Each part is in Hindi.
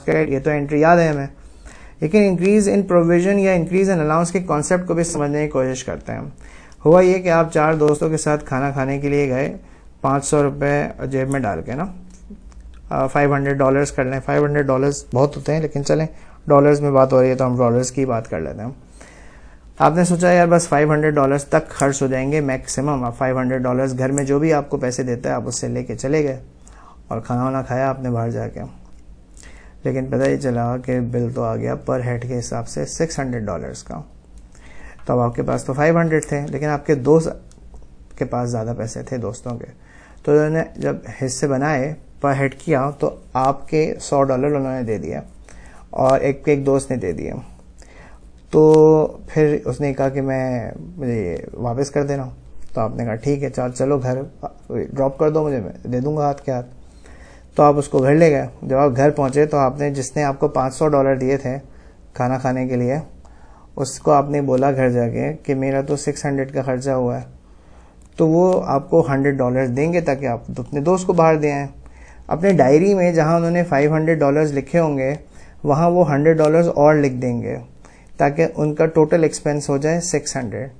क्रेडिट, ये तो एंट्री याद है हमें, लेकिन इंक्रीज इन प्रोविजन या इंक्रीज इन अलाउंस के कॉन्सेप्ट को भी समझने की कोशिश करते हैं। हुआ ये कि आप 4 दोस्तों के साथ खाना खाने के लिए गए, 500 रुपये जेब में डाल के ना, $500 कर लें, $500 बहुत होते हैं लेकिन चलें डॉलर्स में बात हो रही है तो हम डॉलर्स की बात कर लेते हैं। आपने सोचा यार बस $500 तक खर्च हो जाएंगे मैक्सिमम, आप $500 घर में जो भी आपको पैसे देता है आप उससे लेके चले गए और खाना वाना खाया आपने बाहर जाके, लेकिन पता ही चला कि बिल तो आ गया पर हेड के हिसाब से $600 का। तो अब आपके पास तो 500 थे, लेकिन आपके दोस्त के पास ज़्यादा पैसे थे दोस्तों के, तो उन्होंने जब हिस्से बनाए पर हेड किया तो आपके $100 उन्होंने दे दिया और एक दोस्त ने दे दिए। तो फिर उसने कहा कि मुझे वापस कर देना, तो आपने कहा ठीक है चलो घर ड्रॉप कर दो मुझे, मैं दे दूंगा हाथ के हाथ। तो आप उसको घर ले गए। जब आप घर पहुंचे तो आपने जिसने आपको $500 दिए थे खाना खाने के लिए, उसको आपने बोला घर जाके कि मेरा तो 600 का खर्चा हुआ है, तो वो आपको $100 देंगे ताकि आप अपने दोस्त को बाहर दे आएं। अपने डायरी में जहां उन्होंने $500 लिखे होंगे वहां वो $100 और लिख देंगे ताकि उनका टोटल एक्सपेंस हो जाए 600।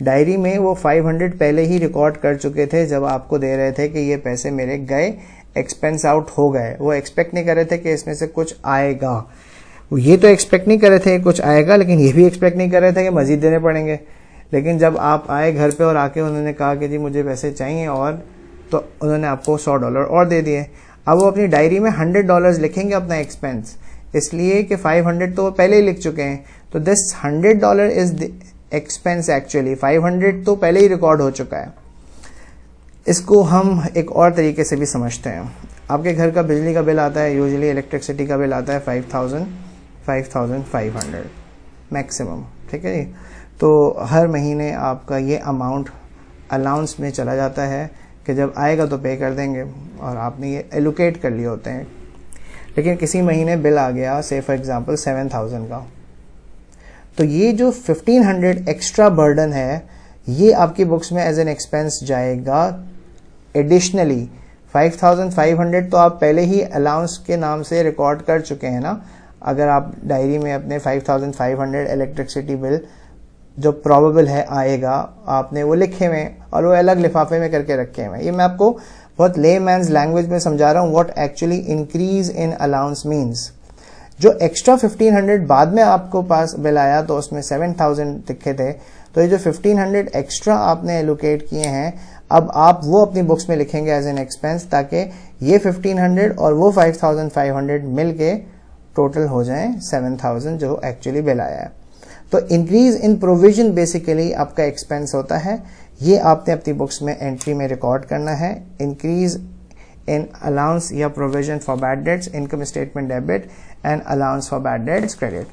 डायरी में वो 500 पहले ही रिकॉर्ड कर चुके थे जब आपको दे रहे थे कि ये पैसे मेरे गए, एक्सपेंस आउट हो गए। वो एक्सपेक्ट नहीं कर रहे थे कि इसमें से कुछ आएगा, ये तो एक्सपेक्ट नहीं कर रहे थे कुछ आएगा, लेकिन ये भी एक्सपेक्ट नहीं कर रहे थे कि मजीद देने पड़ेंगे। लेकिन जब आप आए घर पे और आके उन्होंने कहा कि जी मुझे पैसे चाहिए, और तो उन्होंने आपको $100 और दे दिए। अब वो अपनी डायरी में $100 लिखेंगे अपना एक्सपेंस, इसलिए कि 500 तो वो पहले ही लिख चुके हैं। तो this $100 is the expense actually, 500 तो पहले ही रिकॉर्ड हो चुका है। इसको हम एक और तरीके से भी समझते हैं। आपके घर का बिजली का बिल आता है, यूजुअली इलेक्ट्रिसिटी का बिल आता है 5,500 मैक्सिमम, ठीक है जी। तो हर महीने आपका ये अमाउंट अलाउंस में चला जाता है कि जब आएगा तो पे कर देंगे, और आपने ये एलोकेट कर लिए होते हैं। लेकिन किसी महीने बिल आ गया से फॉर एग्जांपल 7,000 का, तो ये जो 1,500 एक्स्ट्रा बर्डन है ये आपकी बुक्स में एज एन एक्सपेंस जाएगा। एडिशनली 5,500 तो आप पहले ही अलाउंस के नाम से रिकॉर्ड कर चुके हैं ना। अगर आप डायरी में अपने 5,500 इलेक्ट्रिसिटी बिल जो प्रोबेबल है आएगा, आपने वो लिखे हुए और वो अलग लिफाफे में करके रखे हुए। ये मैं आपको बहुत लेमैन्स लैंग्वेज में समझा रहा हूँ what actually increase in allowance means. जो एक्स्ट्रा 1,500 बाद में आपको पास बिल आया तो उसमें 7,000 लिखे थे, तो ये जो 1,500 एक्स्ट्रा आपने एलोकेट किए हैं अब आप वो अपनी बुक्स में लिखेंगे एज एन एक्सपेंस, ताकि ये 1,500 और वो 5,500 मिल के टोटल हो जाए 7,000 जो एक्चुअली बिल आया है। तो इंक्रीज इन प्रोविजन बेसिकली आपका एक्सपेंस होता है, ये आपने अपनी बुक्स में एंट्री में रिकॉर्ड करना है। इंक्रीज इन अलाउंस या provision for bad dates, income statement debit and allowance for bad debts credit.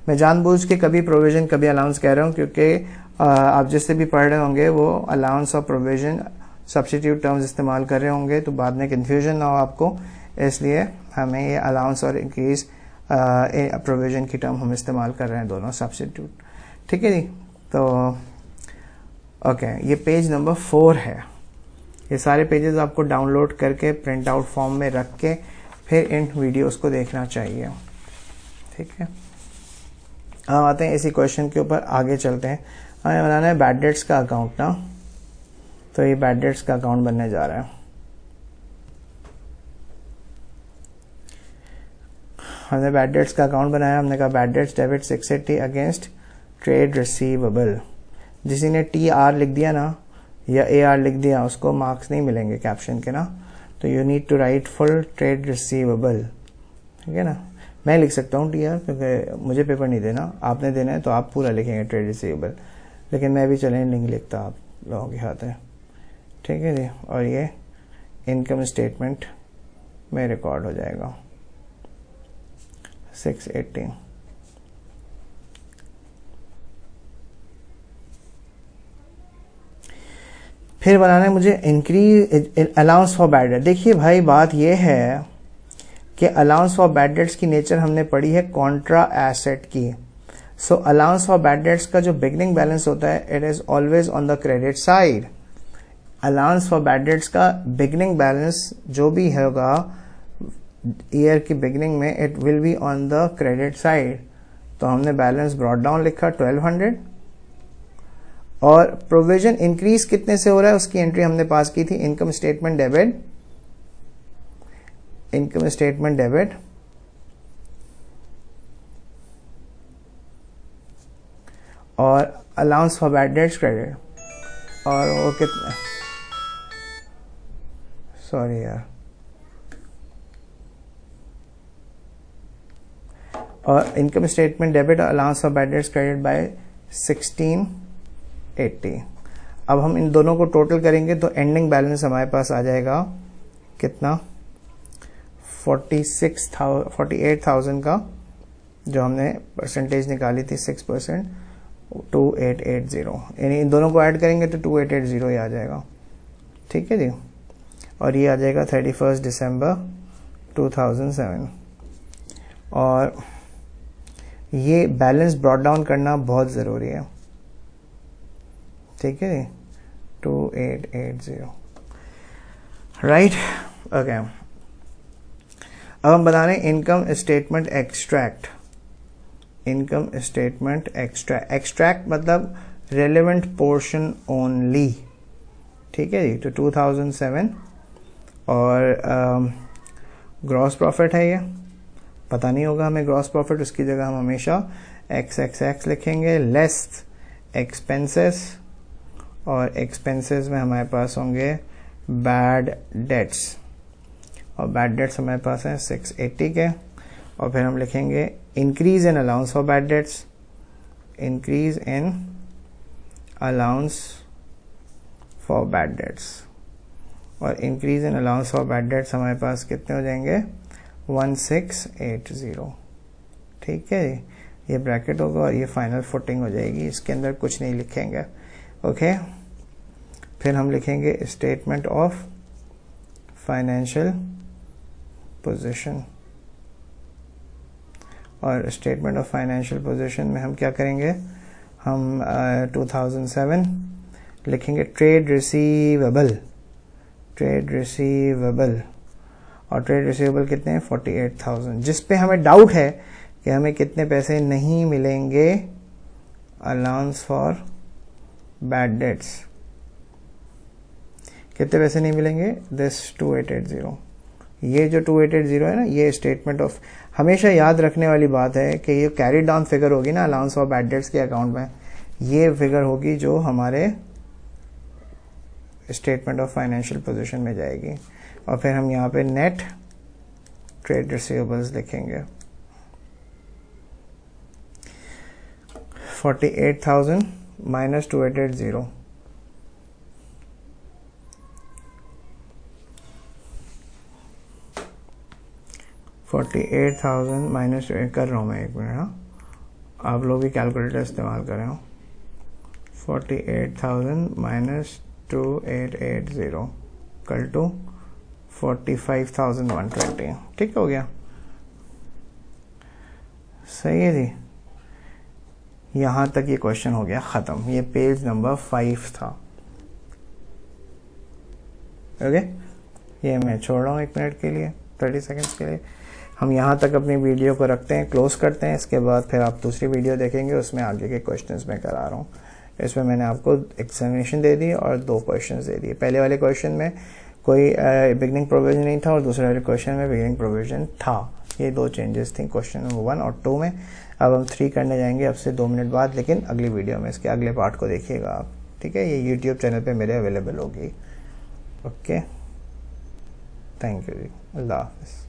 मैं जानबूझ के कभी प्रोविजन कभी अलाउंस कह रहा हूँ क्योंकि आप जिससे भी पढ़ रहे होंगे वो अलाउंस और प्रोविजन सब्स्टिट्यूट टर्म्स इस्तेमाल कर रहे होंगे, तो बाद में कन्फ्यूजन ना हो आपको, इसलिए हमें ये अलाउंस और इंक्रीज प्रोविजन की टर्म हम इस्तेमाल कर रहे हैं दोनों सब्स्टिट्यूट, ठीक है जी। तो ओके, ये पेज नंबर 4 है। ये सारे पेजेस आपको डाउनलोड करके प्रिंट आउट फॉर्म में रख के फिर इन वीडियोस को देखना चाहिए, ठीक है। हम आते हैं इसी क्वेश्चन के ऊपर, आगे चलते हैं। हमें बनाना है बैड डेट्स का अकाउंट ना, तो ये बैड डेट्स का अकाउंट बनने जा रहा है। हमने बैड डेट्स का अकाउंट बनाया, हमने कहा bad debts debit 680 against trade receivable. जिसी ने TR लिख दिया ना या AR लिख दिया उसको मार्क्स नहीं मिलेंगे कैप्शन के ना, तो you need to write full trade receivable, ठीक है ना। मैं लिख सकता हूँ TR क्योंकि मुझे पेपर नहीं देना, आपने देना है तो आप पूरा लिखेंगे ट्रेड रिसीवेबल, लेकिन मैं भी चलें नहीं लिखता, आप लोगों के हाथ है, ठीक है जी। और ये इनकम स्टेटमेंट में रिकॉर्ड हो जाएगा 680। फिर बनाना है मुझे increase allowance for bad debt. देखिए भाई बात यह है कि अलाउंस फॉर बैड डेट्स की नेचर हमने पढ़ी है कॉन्ट्रा एसेट की। सो अलाउंस फॉर बैड डेट्स का जो बिगनिंग बैलेंस होता है it is always on the credit side. Allowance for bad dates का बिगनिंग बैलेंस जो भी होगा ईयर की बिगिनिंग में it will be on the credit side, तो हमने बैलेंस ब्रॉट डाउन लिखा 1200, और प्रोविजन इंक्रीज कितने से हो रहा है उसकी एंट्री हमने पास की थी income statement debit, income statement debit और allowance for bad debts credit, और वो कितना, सॉरी यार, और income statement debit allowance for bad debts credit by 1680। अब हम इन दोनों को टोटल करेंगे तो एंडिंग बैलेंस हमारे पास आ जाएगा कितना, 48,000 का, जो हमने परसेंटेज निकाली थी 6%, 2880, यानी इन दोनों को ऐड करेंगे तो 2880 ही आ जाएगा। ठीक है जी, और ये आ जाएगा 31 दिसंबर 2007। और ये बैलेंस ब्रॉट डाउन करना बहुत ज़रूरी है। ठीक है जी, 2880, राइट, ओके। अब हम बता रहे हैं income statement extract, income statement extract मतलब रेलेवेंट पोर्शन ओनली। ठीक है जी, तो 2007 और ग्रॉस प्रॉफिट है, ये पता नहीं होगा हमें ग्रॉस प्रॉफिट, उसकी जगह हम हमेशा XXX लिखेंगे, लेस एक्सपेंसेस, और एक्सपेंसेस में हमारे पास होंगे बैड डेट्स, और बैड डेट्स हमारे पास हैं 680 के, और फिर हम लिखेंगे increase in allowance for bad debts, increase in allowance for bad debts, और increase in allowance for bad debts हमारे पास कितने हो जाएंगे, 1680। ठीक है, ये ब्रैकेट होगा और ये फाइनल फुटिंग हो जाएगी, इसके अंदर कुछ नहीं लिखेंगे। ओके, फिर हम लिखेंगे स्टेटमेंट ऑफ फाइनेंशियल पोजीशन, और स्टेटमेंट ऑफ फाइनेंशियल पोजीशन में हम क्या करेंगे, हम 2007 लिखेंगे ट्रेड रिसीवेबल, ट्रेड रिसीवेबल, और ट्रेड रिसीवेबल कितने हैं 48,000, जिस पे हमें डाउट है कि हमें कितने पैसे नहीं मिलेंगे अलाउंस फॉर बैड डेट्स, कितने पैसे नहीं मिलेंगे, दिस 2880। ये जो 2880 है ना, ये स्टेटमेंट ऑफ, हमेशा याद रखने वाली बात है कि ये कैरी डाउन फिगर होगी ना अलाउंस फॉर बैड डेट्स के अकाउंट में, ये फिगर होगी जो हमारे स्टेटमेंट ऑफ फाइनेंशियल पोजीशन में जाएगी, और फिर हम यहाँ पे नेट ट्रेड रिसीवेबल्स लिखेंगे 48,000 माइनस 2880, माइनस कर रहा हूँ मैं, एक मिनट, हाँ, आप लोग भी कैलकुलेटर इस्तेमाल कर रहे हो। 48,000 माइनस 2880 कल टू 45,120। ठीक हो गया, सही है जी। यहां तक ये क्वेश्चन हो गया खत्म, ये पेज नंबर 5 था। ओके, ये मैं छोड़ रहा हूँ 1 मिनट के लिए, 30 सेकेंड्स के लिए। हम यहाँ तक अपनी वीडियो को रखते हैं, क्लोज करते हैं। इसके बाद फिर आप दूसरी वीडियो देखेंगे, उसमें आगे के क्वेश्चंस मैं करा रहा हूँ। इसमें मैंने आपको एक्सप्लेनेशन दे दी और 2 क्वेश्चंस दे दिए। पहले वाले क्वेश्चन में कोई बिगनिंग प्रोविजन नहीं था और दूसरे वाले क्वेश्चन में बिगनिंग प्रोविजन था। ये 2 चेंजेस थी क्वेश्चन नंबर 1 और 2 में। अब हम 3 करने जाएंगे अब से 2 मिनट बाद, लेकिन अगली वीडियो में इसके अगले पार्ट को देखिएगा आप। ठीक है, ये यूट्यूब चैनल पे मेरे अवेलेबल होगी। ओके, थैंक यू जी, अल्लाह हाफिज़।